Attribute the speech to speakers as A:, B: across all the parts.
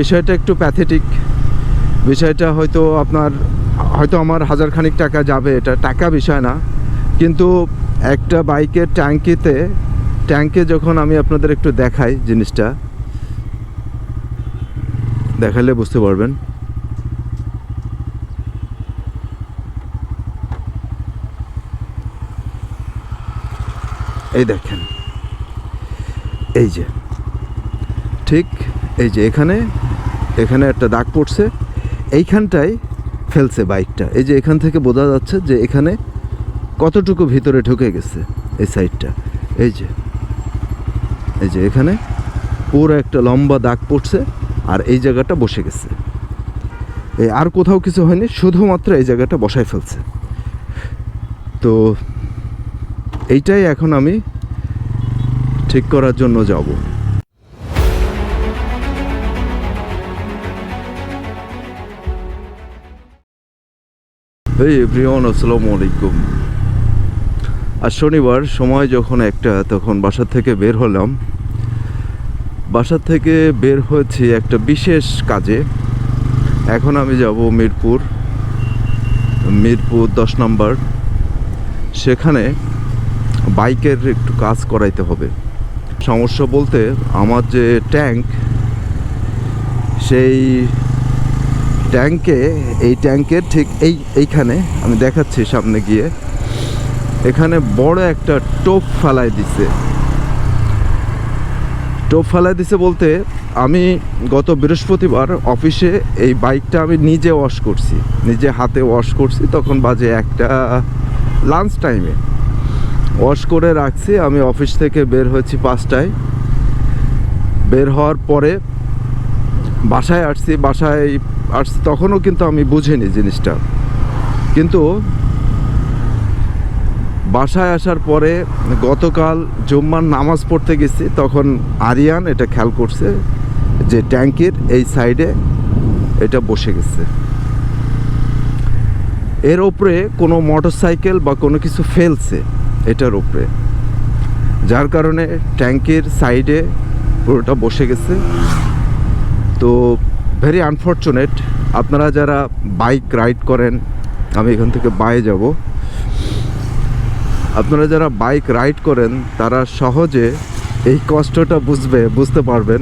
A: বিষয়টা একটু প্যাথেটিক। বিষয়টা হয়তো আমার হাজারখানিক টাকা যাবে, এটা টাকা বিষয় না, কিন্তু একটা বাইকের ট্যাঙ্কে যখন আমি আপনাদের একটু দেখাই, জিনিসটা দেখালে বুঝতে পারবেন। এই দেখেন, এই যে ঠিক এই যে এখানে একটা দাগ পড়ছে, এইখানটায় ফেলছে বাইকটা। এই যে এখান থেকে বোঝা যাচ্ছে যে এখানে কতটুকু ভিতরে ঢুকে গেছে এই সাইডটা। এই যে এখানে পুরো একটা লম্বা দাগ পড়ছে, আর এই জায়গাটা বসে গেছে। আর কোথাও কিছু হয়নি, শুধুমাত্র এই জায়গাটা বসায় ফেলছে। তো এইটাই এখন আমি ঠিক করার জন্য যাব। এই এভরিওয়ান, আসসালামু আলাইকুম। আর শনিবার সময় যখন তখন বাসা থেকে বের হলাম। বাসা থেকে বের হয়েছি একটা বিশেষ কাজে। এখন আমি যাব মিরপুর 10 নম্বর। সেখানে বাইকের একটু কাজ করাইতে হবে। সমস্যা বলতে, আমার যে ট্যাঙ্ক, সেই ট্যাঙ্কের ঠিক এইখানে আমি দেখাচ্ছি সামনে গিয়ে, এখানে বড় একটা টোপ ফেলাই দিছে বলতে, আমি গত বৃহস্পতিবার অফিসে এই বাইকটা আমি নিজে হাতে ওয়াশ করছি। তখন বাজে একটা, লাঞ্চ টাইমে ওয়াশ করে রাখছি। আমি অফিস থেকে বের হয়েছি 5টায়। বের হওয়ার পরে বাসায় আসছি তখনও কিন্তু আমি বুঝিনি জিনিসটা। কিন্তু বাসায় আসার পরে গতকাল জুম্মার নামাজ পড়তে গেছি, তখন আরিয়ান এটা খেয়াল করছে যে ট্যাঙ্কির এই সাইডে এটা বসে গেছে। এর ওপরে কোনো মোটরসাইকেল বা কোনো কিছু ফেলছে এটার ওপরে, যার কারণে ট্যাঙ্কির সাইডে পুরোটা বসে গেছে। তো ভেরি আনফর্চুনেট। আপনারা যারা বাইক রাইড করেন, আমি এখান থেকে বাইরে যাব, আপনারা যারা বাইক রাইড করেন তারা সহজে এই কষ্টটা বুঝতে পারবেন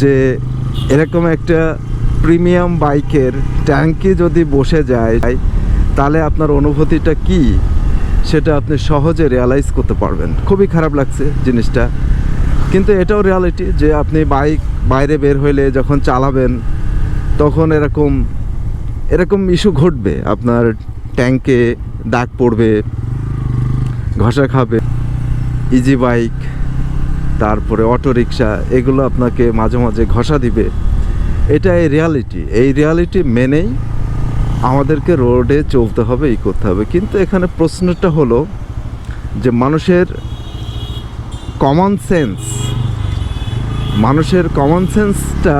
A: যে এরকম একটা প্রিমিয়াম বাইকের ট্যাঙ্কি যদি বসে যায়, তাহলে আপনার অনুভূতিটা কি সেটা আপনি সহজে রিয়ালাইজ করতে পারবেন। খুবই খারাপ লাগছে জিনিসটা, কিন্তু এটাও রিয়ালিটি যে আপনি বাইক বাইরে বের হইলে যখন চালাবেন, তখন এরকম ইস্যু ঘটবে। আপনার ট্যাঙ্কে দাগ পড়বে, ঘষা খাবে। ইজি বাইক, তারপরে অটো রিক্সা, এগুলো আপনাকে মাঝে মাঝে ঘষা দিবে। এটা এই রিয়ালিটি মেনেই আমাদেরকে রোডে চলতে হবে, করতে হবে। কিন্তু এখানে প্রশ্নটা হলো যে মানুষের কমন সেন্সটা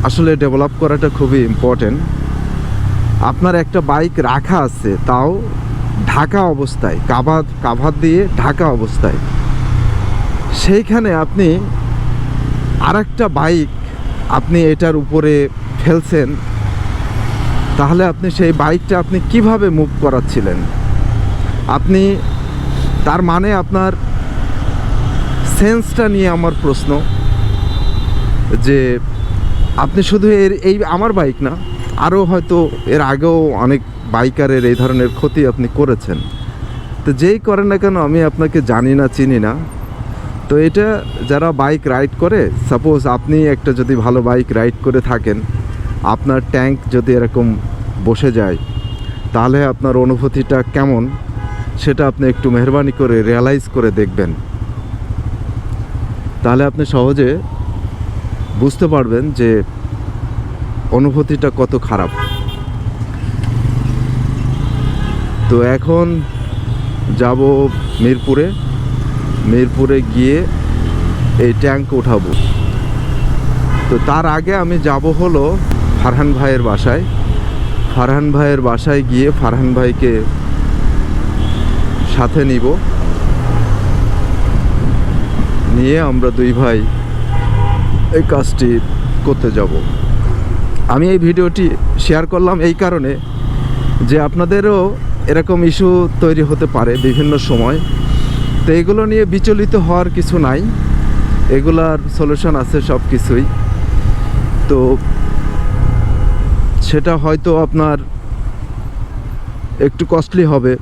A: আসলে ডেভেলপ করাটা খুবই ইম্পর্টেন্ট। আপনার একটা বাইক রাখা আছে, তাও ঢাকা অবস্থায়, কাভার দিয়ে ঢাকা অবস্থায়, সেইখানে আপনি আরেকটা বাইক আপনি এটার উপরে ফেলছেন, তাহলে আপনি সেই বাইকটা আপনি কিভাবে মুভ করাচ্ছিলেন? আপনি তার মানে আপনার সেন্সটা নিয়ে আমার প্রশ্ন, যে আপনি শুধু এই আমার বাইক না, আরও হয়তো এর আগেও অনেক বাইকারের এই ধরনের ক্ষতি আপনি করেছেন। তো যেই করেন না কেন, আমি আপনাকে জানি না, চিনি না। তো এটা যারা বাইক রাইড করে, সাপোজ আপনি একটা যদি ভালো বাইক রাইড করে থাকেন, আপনার ট্যাঙ্ক যদি এরকম বসে যায়, তাহলে আপনার অনুভূতিটা কেমন সেটা আপনি একটু মেহরবানি করে রিয়ালাইজ করে দেখবেন। তাহলে আপনি সহজে বুঝতে পারবেন যে অনুভূতিটা কত খারাপ। তো এখন যাব মিরপুরে গিয়ে এই ট্যাঙ্ক উঠাবো। তো তার আগে আমি যাব হলো ফারহান ভাইয়ের বাসায় গিয়ে ফারহান ভাইকে সাথে নিয়ে আমরা দুই ভাই এই কাজটি করতে যাব। আমি এই ভিডিওটি শেয়ার করলাম এই কারণে যে আপনাদেরও এরকম ইস্যু তৈরি হতে পারে বিভিন্ন সময়। তো এগুলো নিয়ে বিচলিত হওয়ার কিছু নাই, এগুলার সলিউশন আছে সব কিছুই। তো সেটা হয়তো আপনার একটু কস্টলি হবে,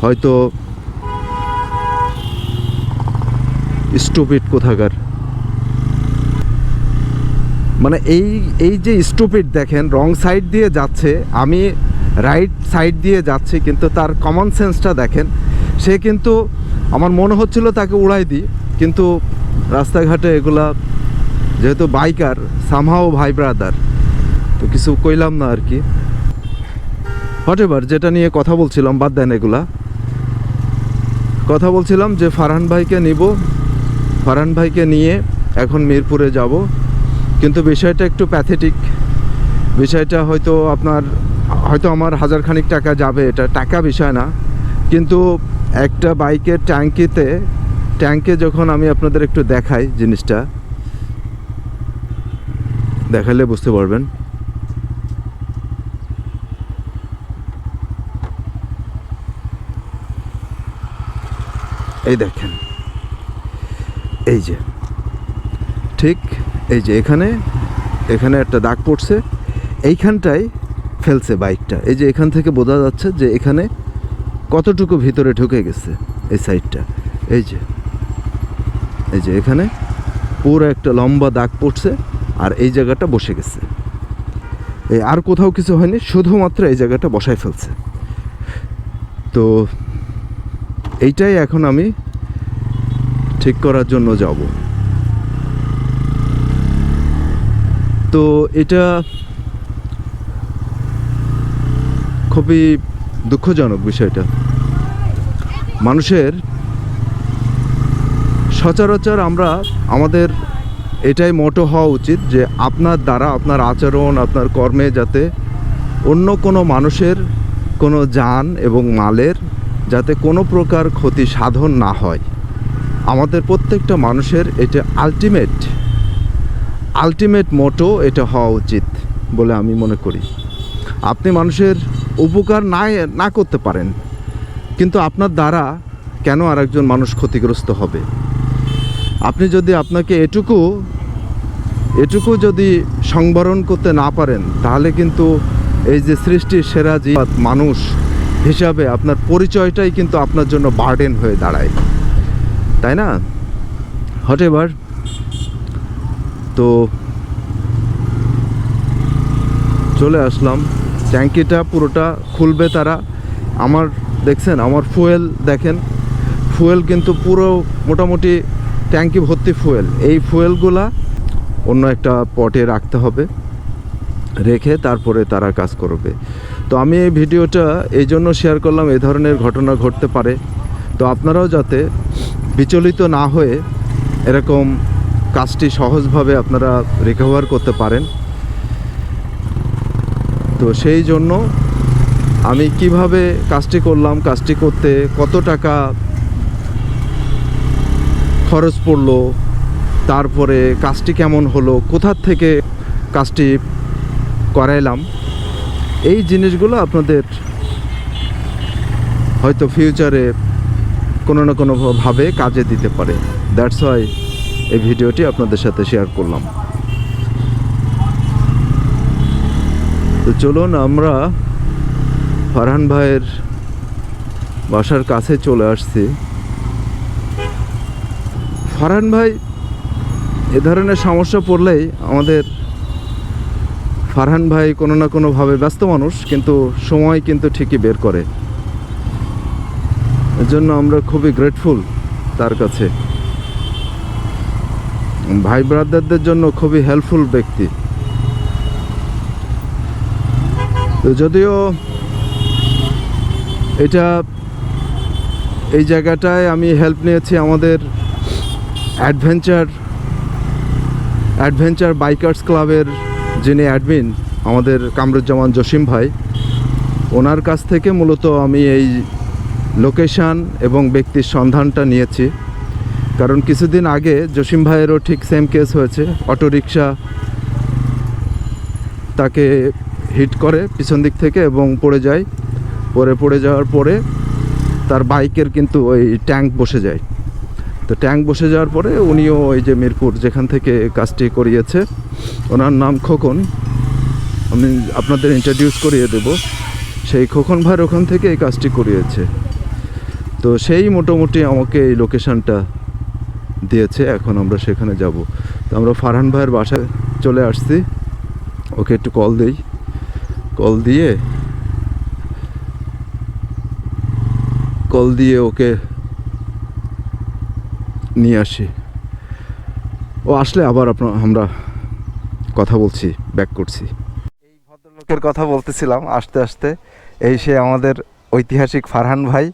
A: হয়তো স্টুপিড কোথাকার, মানে এই যে স্টুপিড দেখেন রং সাইড দিয়ে যাচ্ছে, আমি রাইট সাইড দিয়ে যাচ্ছি, কিন্তু তার কমন সেন্সটা দেখেন। সে কিন্তু আমার মনে হচ্ছিল তাকে উড়াই দিই, কিন্তু রাস্তাঘাটে এগুলা যেহেতু বাইকার সামহাও ভাই ব্রাদার, তো কিছু কইলাম না আর কি। হোয়াটএভার, যেটা নিয়ে কথা বলছিলাম বাদ দেন এগুলা। কথা বলছিলাম যে ফারহান ভাইকে নিব, ফারহান ভাইকে নিয়ে এখন মিরপুরে যাব। কিন্তু বিষয়টা একটু প্যাথেটিক, বিষয়টা হয়তো আমার হাজারখানিক টাকা যাবে, এটা টাকা বিষয় না। কিন্তু একটা বাইকের ট্যাঙ্কে যখন আমি আপনাদের একটু দেখাই, জিনিসটা দেখালে বুঝতে পারবেন। এই দেখেন, এই যে ঠিক এই যে এখানে একটা দাগ পড়ছে, এইখানটায় ফেলছে বাইকটা। এই যে এখান থেকে বোঝা যাচ্ছে যে এখানে কতটুকু ভিতরে ঢুকে গেছে এই সাইডটা। এই যে এখানে পুরো একটা লম্বা দাগ পড়ছে, আর এই জায়গাটা বসে গেছে। এই আর কোথাও কিছু হয়নি, শুধুমাত্র এই জায়গাটা বসায় ফেলছে। তো এইটাই এখন আমি ঠিক করার জন্য যাব। তো এটা খুবই দুঃখজনক বিষয়টা। মানুষের সচরাচর আমাদের এটাই মোটো হওয়া উচিত যে আপনার দ্বারা, আপনার আচরণ, আপনার কর্মে যাতে অন্য কোনো মানুষের কোনো যান এবং মালের যাতে কোনো প্রকার ক্ষতি সাধন না হয়। আমাদের প্রত্যেকটা মানুষের এটা আলটিমেট মোটো এটা হওয়া উচিত বলে আমি মনে করি। আপনি মানুষের উপকার না করতে পারেন, কিন্তু আপনার দ্বারা কেন আরেকজন মানুষ ক্ষতিগ্রস্ত হবে? আপনি যদি আপনাকে এটুকু যদি সংবরণ করতে না পারেন, তাহলে কিন্তু এই যে সৃষ্টির সেরা জীব মানুষ হিসাবে আপনার পরিচয়টাই কিন্তু আপনার জন্য বার্ডেন হয়ে দাঁড়ায়, তাই না? হোয়াটএভার। তো চলে আসলাম, ট্যাঙ্কিটা পুরোটা খুলবে তারা। দেখছেন আমার ফুয়েল, দেখেন ফুয়েল কিন্তু পুরো মোটামুটি ট্যাঙ্কি ভর্তি ফুয়েল। এই ফুয়েলগুলা অন্য একটা পটে রাখতে হবে, রেখে তারপরে তারা কাজ করবে। তো আমি এই ভিডিওটা এই জন্য শেয়ার করলাম, এই ধরনের ঘটনা ঘটতে পারে। তো আপনারাও যাতে বিচলিত না হয়ে এরকম কাজটি সহজভাবে আপনারা রিকভার করতে পারেন। তো সেই জন্য আমি কিভাবে কাজটি করলাম, কাজটি করতে কত টাকা খরচ পড়লো, তারপরে কাজটি কেমন হলো, কোথার থেকে কাজটি করাইলাম, এই জিনিসগুলো আপনাদের হয়তো ফিউচারে কোনো না কোনোভাবে কাজে দিতে পারে। দ্যাটস ওয়াই এই ভিডিওটি আপনাদের সাথে শেয়ার করলাম। তো চলুন আমরা ফারহান ভাইয়ের বাসার কাছে চলে আসছি। ফারহান ভাই এ ধরনের সমস্যা পড়লেই ফারহান ভাই কোনো না কোনোভাবে ব্যস্ত মানুষ, কিন্তু সময় কিন্তু ঠিকই বের করে। এর জন্য আমরা খুবই গ্রেটফুল তার কাছে। ভাই ব্রাদারদের জন্য খুবই হেল্পফুল ব্যক্তি। তো যদিও এই জায়গাটায় আমি হেল্প নিয়েছি আমাদের অ্যাডভেঞ্চার বাইকার্স ক্লাবের যিনি অ্যাডমিন, আমাদের কামরুজ্জামান জসিম ভাই, ওনার কাছ থেকে মূলত আমি এই লোকেশান এবং ব্যক্তির সন্ধানটা নিয়েছি। কারণ কিছুদিন আগে জসিম ভাইয়েরও ঠিক সেম কেস হয়েছে। অটোরিকশা তাকে হিট করে পিছন দিক থেকে এবং পড়ে যায়। পড়ে যাওয়ার পরে তার বাইকের কিন্তু ওই ট্যাঙ্ক বসে যায়। তো ট্যাঙ্ক বসে যাওয়ার পরে উনিও ওই যে মিরপুর যেখান থেকে কাজটি করিয়েছে, ওনার নাম খোকন, আমি আপনাদের ইন্ট্রোডিউস করিয়ে দেব। সেই খোকন ভাইয়ের ওখান থেকে এই কাজটি করিয়েছে। তো সেই মোটামুটি আমাকে এই লোকেশানটা দিয়েছে, এখন আমরা সেখানে যাব। তো আমরা ফারহান ভাইয়ের বাসায় চলে আসছি। ওকে একটু কল দিই, কল দিয়ে ওকে নিয়ে আসি। ও আসলে আবার আমরা কথা বলছি, ব্যাক করছি। এই ভদ্রলোকের কথা বলতেছিলাম আসতে আসতে, এই সে আমাদের ঐতিহাসিক ফারহান ভাই।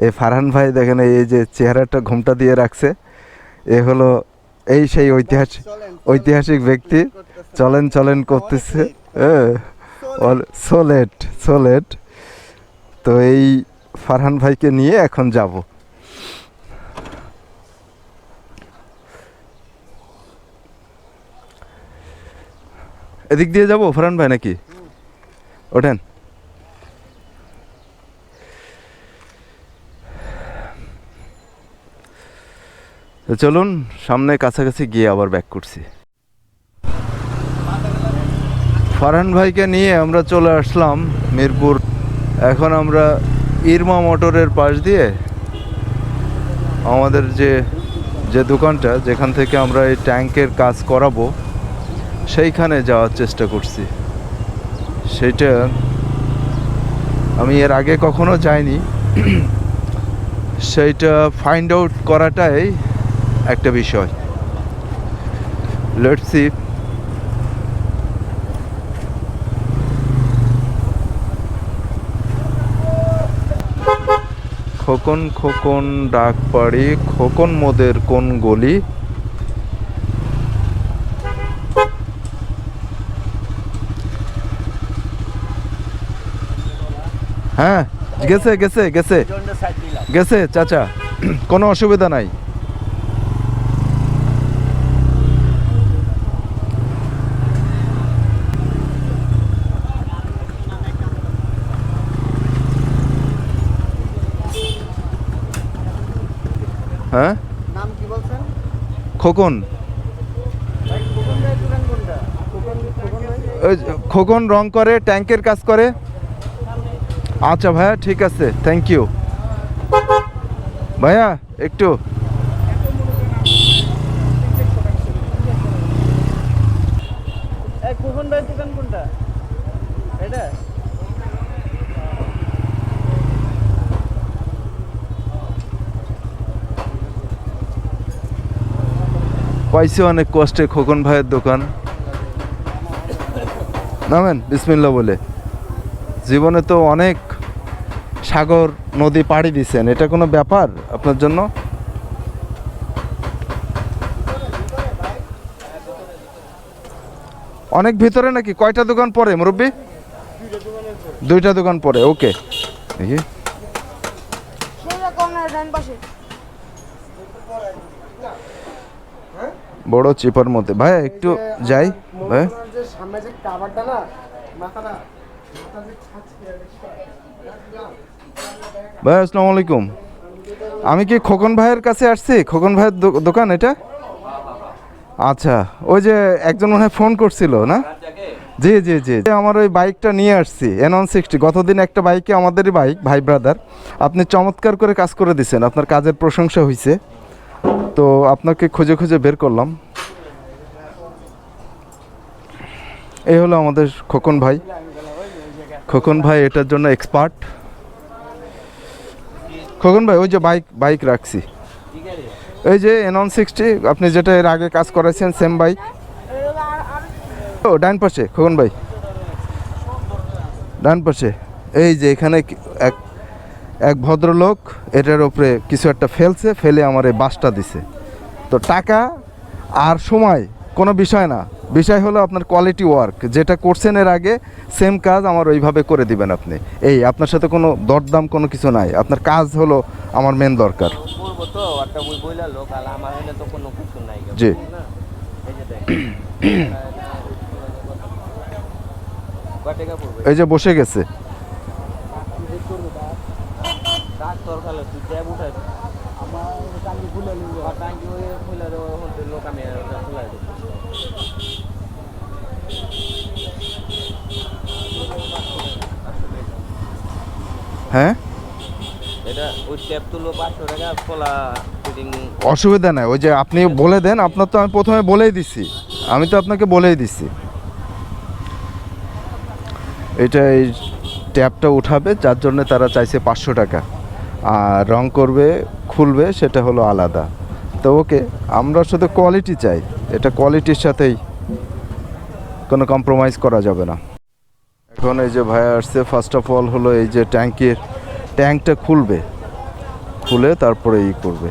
A: এই ফারহান ভাই দেখেন এই যে চেহারাটা ঘোমটা দিয়ে রাখছে, এ হলো এই সেই ঐতিহাসিক ব্যক্তি। চলেন করতেছে, সোলেট। তো এই ফারহান ভাইকে নিয়ে এখন যাব। এদিক দিয়ে যাব ফারহান ভাই নাকি? ওঠেন। তো চলুন সামনে কাছাকাছি গিয়ে আবার ব্যাক করছি। ফারহান ভাইকে নিয়ে আমরা চলে আসলাম মিরপুর। এখন আমরা ইরমা মোটরের পাশ দিয়ে আমাদের যে দোকানটা, যেখান থেকে আমরা এই ট্যাঙ্কের কাজ করাবো, সেইখানে যাওয়ার চেষ্টা করছি। সেটা আমি এর আগে কখনো যাইনি, সেইটা ফাইন্ড আউট করাটাই একটা বিষয়। Let's see. খোকন ডাক পাড়ি, খোকন মোদের কোন গলি? হ্যাঁ, গেছে চাচা, কোনো অসুবিধা নাই। হ্যাঁ, নাম কি বলছেন? খোকন। খোকন রং করে, ট্যাঙ্কের কাজ করে। আচ্ছা ভাইয়া, ঠিক আছে, থ্যাংক ইউ ভাইয়া। একটু পাইছি অনেক কষ্টে খোকন ভাইয়ের দোকান। নামেন বিসমিল্লাহ বলে। জীবনে তো অনেক সাগর নদী পাড়ি দিছেন, এটা কোনো ব্যাপার আপনার জন্য? অনেক ভিতরে নাকি? কয়টা দোকান পরে মুরব্বী? দুইটা দোকান পরে। ওকে, দেখি বড় চিপার মধ্যে। ভাই একটু যাই ভাই। ভাই আসসালামু আলাইকুম। আমি কি খোকন ভাইয়ের কাছে আসছি? খোকন ভাইয়ের দোকান এটা? আচ্ছা, ওই যে একজন মনে হয় ফোন করছিল না? জি আমার ওই বাইকটা নিয়ে আসছি, N160। গতদিন একটা বাইকে, আমাদেরই বাইক, ভাই ব্রাদার, আপনি চমৎকার করে কাজ করে দিয়েছেন, আপনার কাজের প্রশংসা হয়েছে। তো আপনাকে খুঁজে বের করলাম। এই হলো আমাদের খোকন ভাই। খোকন ভাই এটার জন্য এক্সপার্ট। খোকন ভাই ওই যে বাইক রাখছি, এই যে N160, আপনি যেটা এর আগে কাজ করেছেন সেম বাইক। ও ডান পাশে খোকন ভাই, ডান পাশে। এই যে এখানে এক ভদ্রলোক এটার উপরে কিছু একটা ফেলে আমার এই বাসটা দিছে। তো টাকা আর সময় কোনো বিষয় না, বিষয় হলো আপনার কোয়ালিটি ওয়ার্ক। যেটা করছেন এর আগে সেম কাজ আমার ওইভাবে করে দিবেন আপনি। এই আপনার সাথে কোনো দরদাম কোনো কিছু নাই, আপনার কাজ হলো আমার মেন দরকার।
B: আমারটা ওই বইলা লোক আর আমার এনে তো কোনো কিছু নাই
A: জি
B: না এই যে দেখ কত টাকা পড়বে
A: এই যে বসে গেছে
B: রাত তোর খালে তুই যা উঠাই আমার টাঙ্কি খুলে নিব আর টাঙ্কি ওই খুলে দেব হতে লোক আমি খুলে দেব
A: হ্যাঁ
B: এটা ওই ট্যাপ তুলো 500 টাকা খোলা ফিটিং
A: অসুবিধা নাই ওই যে আপনি বলে দেন আপনার তো আমি প্রথমে বলেই দিছি আমি তো আপনাকে বলেই দিছি এটা এই ট্যাপটা উঠাবে যার জন্য তারা চাইছে 500 টাকা আর রং করবে খুলবে সেটা হলো আলাদা তো ওকে আমরা শুধু কোয়ালিটি চাই এটা কোয়ালিটির সাথেই কোনো কম্প্রোমাইজ করা যাবে না এখন এই যে ভাই আসছে ফার্স্ট অফ অল হলো এই যে ট্যাঙ্কটা খুলবে খুলে তারপরে করবে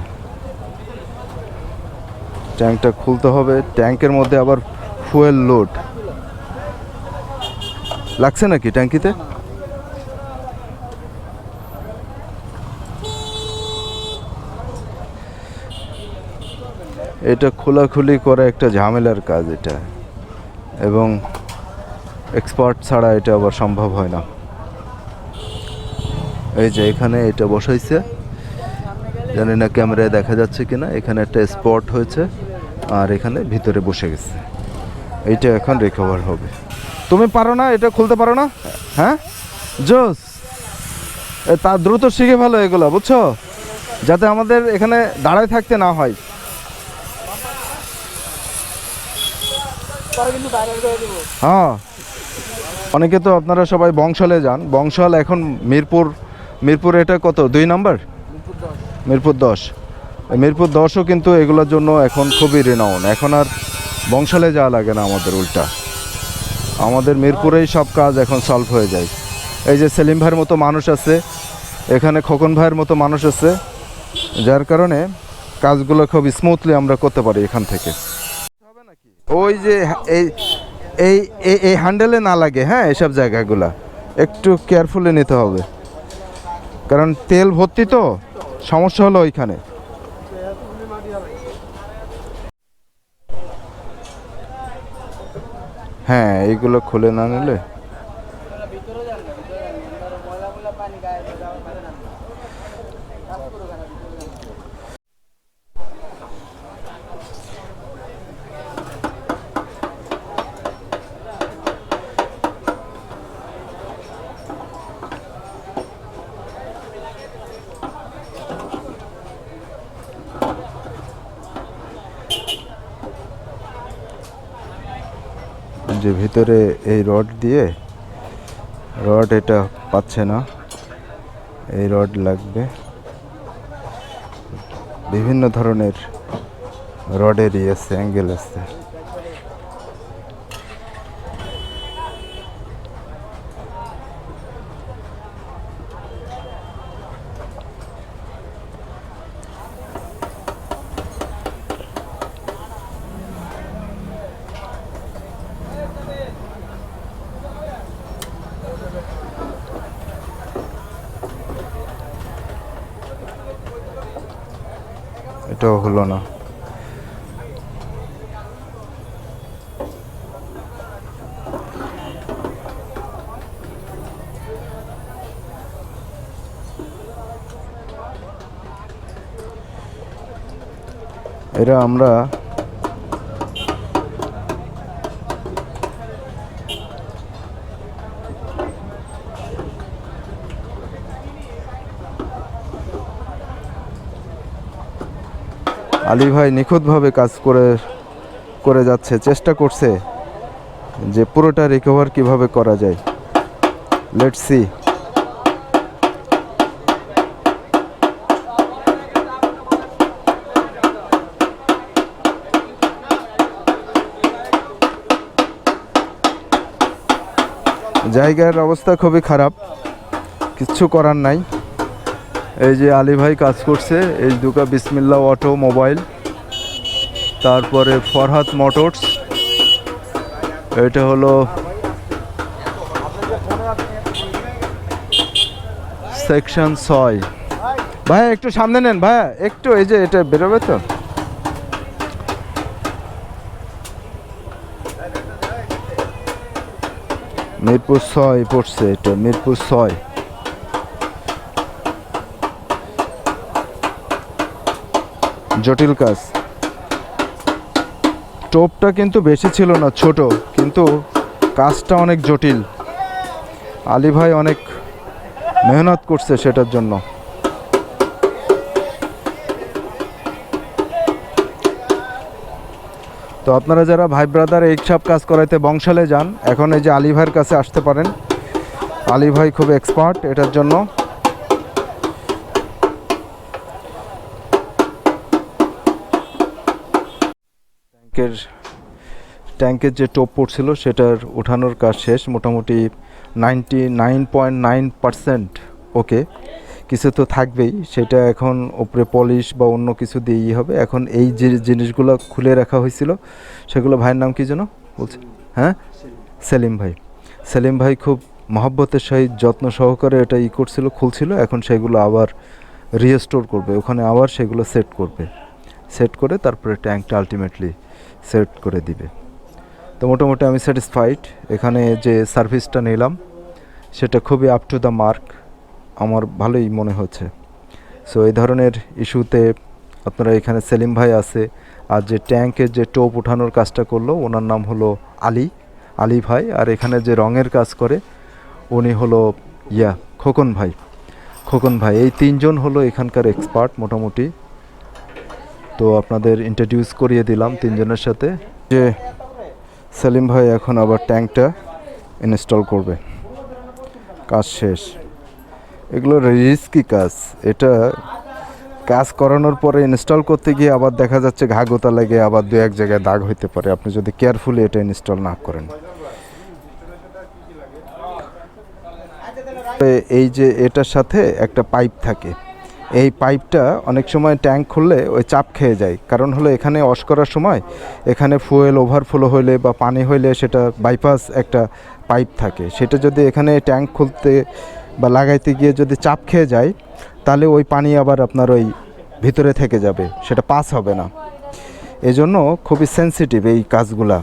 A: ট্যাঙ্কটা খুলতে হবে ট্যাঙ্কের মধ্যে আবার ফুয়েল লোড লাগছে নাকি ট্যাঙ্কিতে এটা খোলাখুলি করা একটা ঝামেলার কাজ এটা এবং এক্সপার্ট ছাড়া এটা আবার সম্ভব হয় না এই যে এখানে এটা বসাইছে জানি না ক্যামেরায় দেখা যাচ্ছে কিনা এখানে একটা স্পট হয়েছে আর এখানে ভিতরে বসে গেছে এইটা এখন রিকভার হবে তুমি পারো না এটা খুলতে পারো না হ্যাঁ জোস তা দ্রুত শিখে ভালো এগুলো বুঝছো যাতে আমাদের এখানে দাঁড়ায় থাকতে না হয় হ্যাঁ অনেকে তো আপনারা সবাই বংশালে যান বংশাল এখন মিরপুর এটা কত 2 নম্বর মিরপুর 10 মিরপুর 10ও কিন্তু এগুলোর জন্য এখন খুবই রিনাউন এখন আর বংশালে যাওয়া লাগে না আমাদের উল্টা আমাদের মিরপুরেই সব কাজ এখন সলভ হয়ে যায় এই যে সেলিম ভাইয়ের মতো মানুষ আছে এখানে খোকন ভাইয়ের মতো মানুষ আছে যার কারণে কাজগুলো খুব স্মুথলি আমরা করতে পারি এখান থেকে ওই যে এই হ্যান্ডেলে না লাগে হ্যাঁ এসব জায়গাগুলা একটু কেয়ারফুলি নিতে হবে কারণ তেল ভর্তি তো সমস্যা হলো ওইখানে হ্যাঁ এইগুলো খুলে না নিলে যে ভিতরে এই রড দিয়ে রড এটা পাচ্ছে না এই রড লাগবে বিভিন্ন ধরনের রডের আছে অ্যাঙ্গেল আছে এটাও হলো না এরা আমরা আলী ভাই নিখুঁতভাবে কাজ করে যাচ্ছে চেষ্টা করছে যে পুরোটা রিকভার কিভাবে করা যায় লেটস সি জায়গার অবস্থা খুবই খারাপ কিচ্ছু করার নাই এই যে আলী ভাই কাজ করছে এই দুকা বিসমিল্লাহ অটো মোবাইল তারপরে ফরহাদ মোটরস এটা হলো সেকশন 6 ভাইয়া একটু সামনে নেন ভাইয়া, একটু, এই যে এটা বেরোবে তো। মিরপুর 6 পড়ছে, এটা মিরপুর 6। জটিল কাজ। টোপটা কিন্তু বেশি ছিল না, ছোট, কিন্তু কাজটা অনেক জটিল। আলী ভাই অনেক মেহনত করছে সেটার জন্য। তো আপনারা যারা ভাই ব্রাদার এইসব কাজ করাইতে বংশালে যান, এখন এই যে আলী ভাইয়ের কাছে আসতে পারেন। আলী ভাই খুব এক্সপার্ট এটার জন্য। ট্যাঙ্কের যে টোপ পড়ছিল সেটার ওঠানোর কাজ শেষ, মোটামুটি 99.9% ওকে। কিছু তো থাকবেই, সেটা এখন উপরে পলিশ বা অন্য কিছু দিয়েই হবে। এখন এই যে জিনিসগুলো খুলে রাখা হয়েছিল, সেগুলো ভাইয়ের নাম কি যেন বলছে? হ্যাঁ, সেলিম ভাই। সেলিম ভাই খুব মহব্বতের সহিত যত্ন সহকারে এটা করছিল, খুলছিল। এখন সেগুলো আবার রিস্টোর করবে, ওখানে আবার সেগুলো সেট করবে, সেট করে তারপরে ট্যাঙ্কটা আলটিমেটলি সেট করে দিবে। তো মোটামুটি আমি স্যাটিসফাইড। এখানে যে সার্ভিসটা নিলাম সেটা খুবই আপ টু দ্য মার্ক, আমার ভালোই মনে হচ্ছে। সো এই ধরনের ইস্যুতে আপনারা, এখানে সেলিম ভাই আছে, আর যে ট্যাঙ্কের যে টোপ ওঠানোর কাজটা করলো ওনার নাম হলো আলী ভাই। আর এখানে যে রঙের কাজ করে উনি হলো খোকন ভাই। এই তিনজন হলো এখানকার এক্সপার্ট মোটামুটি। তো আপনাদের ইন্ট্রোডিউস করিয়ে দিলাম তিনজনের সাথে। যে সেলিম ভাই এখন আবার ট্যাঙ্কটা ইনস্টল করবে, কাজ শেষ। এগুলো রিস্কি কাজ, এটা কাজ করানোর পরে ইনস্টল করতে গিয়ে আবার দেখা যাচ্ছে ঘাগোতা লেগে আবার দু এক জায়গায় দাগ হইতে পারে, আপনি যদি কেয়ারফুলি এটা ইনস্টল না করেন। এই যে এটার সাথে একটা পাইপ থাকে, এই পাইপটা অনেক সময় ট্যাঙ্ক খুললে ওই চাপ খেয়ে যায়। কারণ হলো এখানে ওয়াশ করার সময় এখানে ফুয়েল ওভারফ্লো হইলে বা পানি হইলে সেটা বাইপাস একটা পাইপ থাকে, সেটা যদি এখানে ট্যাঙ্ক খুলতে বা লাগাইতে গিয়ে যদি চাপ খেয়ে যায়, তাহলে ওই পানি আবার আপনার ওই ভিতরে থেকে যাবে, সেটা পাস হবে না। এজন্য খুবই সেনসিটিভ এই কাজগুলা,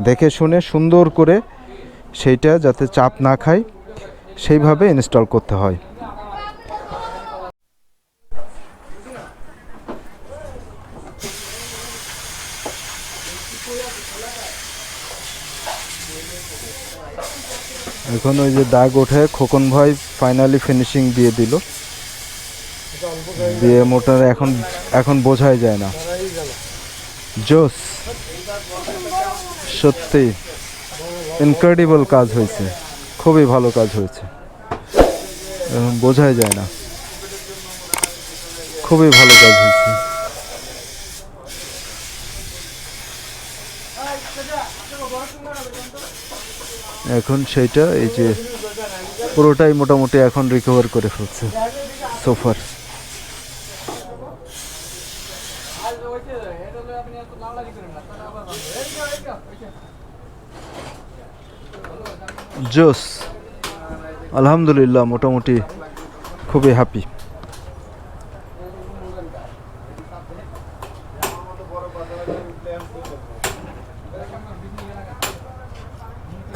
A: দেখে শুনে সুন্দর করে সেইটা যাতে চাপ না খায় সেইভাবে ইনস্টল করতে হয়। এখন ওই যে দাগ ওঠে, খোকন ভাই ফাইনালি ফিনিশিং দিয়ে দিল, দিয়ে মোটর এখন বোঝাই যায় না। জোস, সত্যি ইনক্রেডিবল কাজ হয়েছে, খুবই ভালো কাজ হয়েছে, বোঝাই যায় না, খুবই ভালো কাজ হয়েছে। এখন সেইটা এই যে পুরোটাই মোটামুটি এখন রিকভার করে ফেলছে সোফার। জোস, আলহামদুলিল্লাহ, মোটামুটি খুবই হ্যাপি।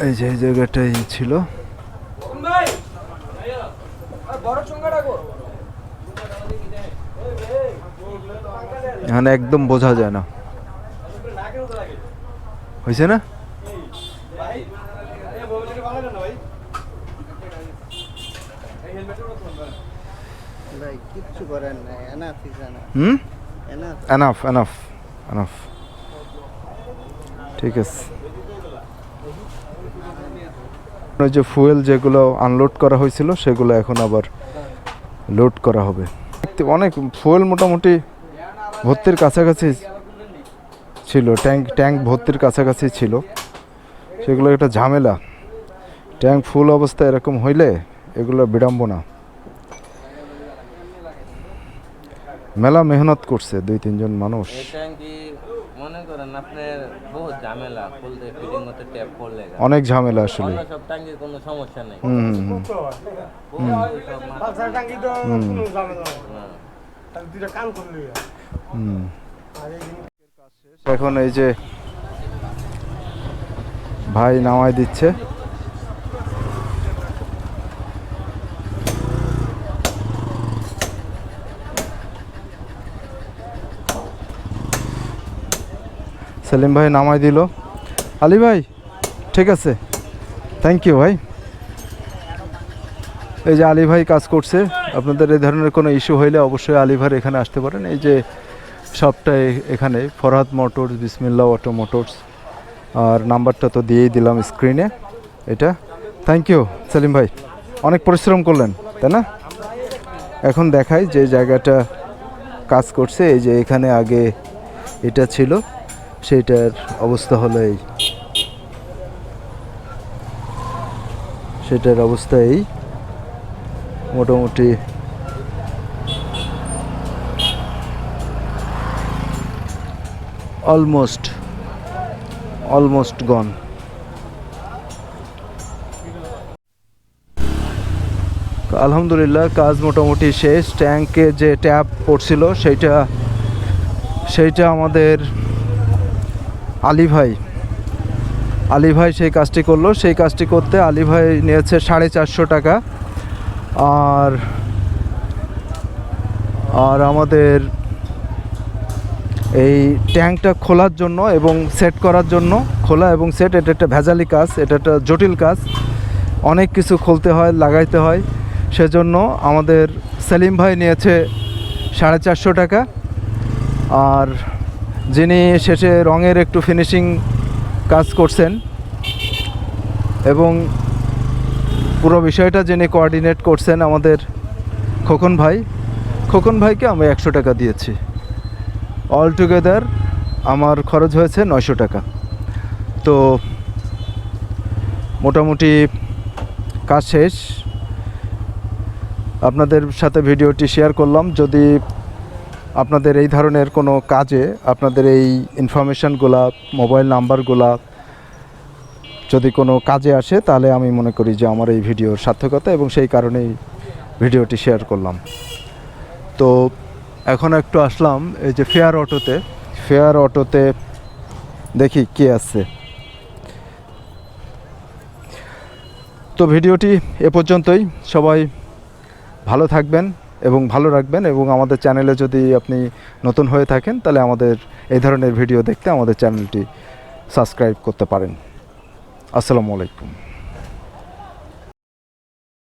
A: এই যে এই জায়গাটাই ছিল, এখানে একদম বোঝা যায় না, হয়েছে না? এনাফ এনাফ এনাফ, ঠিক আছে। ওই যে ফুয়েল যেগুলো আনলোড করা হয়েছিল সেগুলো এখন আবার লোড করা হবে। অনেক ফুয়েল মোটামুটি ভর্তির কাছাকাছি ছিল, ট্যাঙ্ক ভর্তির কাছাকাছি ছিল, সেগুলো একটা ঝামেলা। ট্যাঙ্ক ফুল অবস্থায় এরকম হইলে এগুলো বিড়ম্বনা। মেলা মেহনত করছে 2-3 জন মানুষ।
B: মনে করেন আপনার বহুত ঝামেলা খুলতে ফিটিং করতে ট্যাপ করলে
A: অনেক ঝামেলা আসলে।
B: অন্য সব টাঙ্গির কোনো সমস্যা নেই।
C: পালসার টাঙ্কি তো কোনো ঝামেলা নেই, তাহলে দুইটা কাম করলে
A: এখন এই যে ভাই নামাই দিচ্ছে। সেলিম ভাই নামাই দিল। আলী ভাই ঠিক আছে, থ্যাংক ইউ ভাই। এই যে আলী ভাই কাজ করছে। আপনাদের এই ধরনের কোনো ইস্যু হইলে অবশ্যই আলী ভাই এখানে আসতে পারেন। এই যে সবটাই এখানে ফরহাদ মোটরস, বিসমিল্লাহ অটো মোটরস, আর নাম্বারটা তো দিয়েই দিলাম স্ক্রিনে। এটা থ্যাংক ইউ সেলিম ভাই, অনেক পরিশ্রম করলেন তাই না? এখন দেখাই যে জায়গাটা কাজ করছে। এই যে এখানে আগে এটা ছিল, সেইটার অবস্থা হলো এই, সেটার অবস্থা এই মোটামুটি অলমোস্ট গন। আলহামদুলিল্লাহ কাজ মোটামুটি শেষ। ট্যাঙ্কে যে ট্যাপ পড়ছিল সেইটা আমাদের আলী ভাই সেই কাজটি করলো। সেই কাজটি করতে আলী ভাই নিয়েছে 450 টাকা। আর আমাদের এই ট্যাঙ্কটা খোলার জন্য এবং সেট করার জন্য, খোলা এবং সেট এটা একটা ভেজালি কাজ, এটা একটা জটিল কাজ, অনেক কিছু খুলতে হয়, লাগাইতে হয়। সেজন্য আমাদের সেলিম ভাই নিয়েছে 450 টাকা। আর যিনি শেষে রঙের একটু ফিনিশিং কাজ করছেন এবং পুরো বিষয়টা যিনি কোঅর্ডিনেট করছেন আমাদের খোকন ভাইকে আমি 100 টাকা দিয়েছি। অল টুগেদার আমার খরচ হয়েছে 900 টাকা। তো মোটামুটি কাজ শেষ। আপনাদের সাথে ভিডিওটি শেয়ার করলাম। যদি আপনাদের এই ধরনের কোনো কাজে আপনাদের এই ইনফরমেশানগুলা, মোবাইল নাম্বারগুলা যদি কোনো কাজে আসে, তাহলে আমি মনে করি যে আমার এই ভিডিওর সার্থকতা, এবং সেই কারণেই ভিডিওটি শেয়ার করলাম। তো এখন একটু আসলাম এই যে ফেয়ার অটোতে দেখি কে আছে। তো ভিডিওটি এ পর্যন্তই। সবাই ভালো থাকবেন এবং ভালো রাখবেন, এবং আমাদের চ্যানেলে যদি আপনি নতুন হয়ে থাকেন তাহলে আমাদের এই ধরনের ভিডিও দেখতে আমাদের চ্যানেলটি সাবস্ক্রাইব করতে পারেন। আসসালামু আলাইকুম।